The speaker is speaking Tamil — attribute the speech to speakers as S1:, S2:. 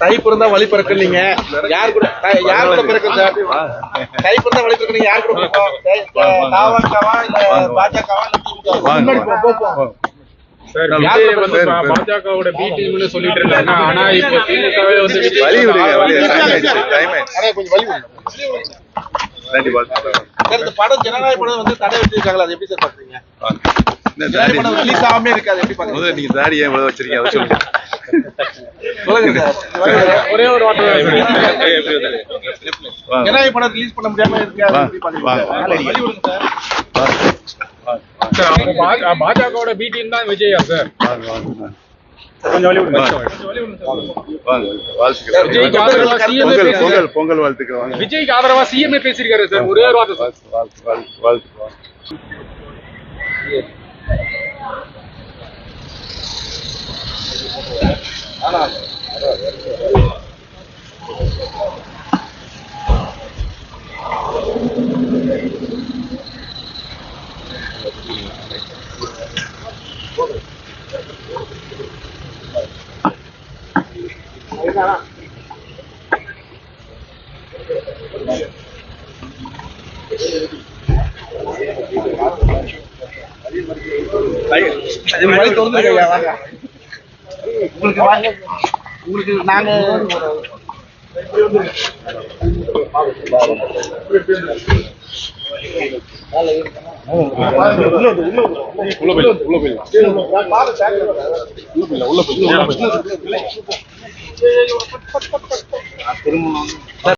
S1: தை பிறந்தா வழி பிறக்குறீங்க. யார் கூட பிறக்குது சார்? தை பிறந்தா வழி பிறக்குறீங்க. யார் கூட தாவக்காவா இல்ல பாஜகவா இல்ல திமுக?
S2: பாஜகவோட பி டீம்னு சொல்லிட்டு இருக்காங்க. ஆனா இப்போ திமுகவே வந்து
S1: படம் ஜனநாயக படம் வந்து தடை வச்சிருக்காங்களா? அது எப்படி சார் பாக்குறீங்க? ரிலீஸ் ஆகாம இருக்காது, எப்படி பாக்குறீங்க?
S3: நீங்க தாடி ஏன் இவ்வளவு வச்சிருக்கீங்க அதை சொல்லுங்க.
S2: ஒரே ஒரு வார்த்தை,
S1: ஜனநாயக படம் ரிலீஸ் பண்ண முடியாம
S2: பாஜகவோட பி டீம் தான் விஜயா சார்.
S3: பொங்கல் வாழ்த்துக்கள்.
S2: விஜய்க்கு ஆதரவா சிஎம் பேசியிருக்காரு சார். ஒரே ஒரு வார்த்தை சார்.
S1: உங்களுக்கு நாங்க உள்ள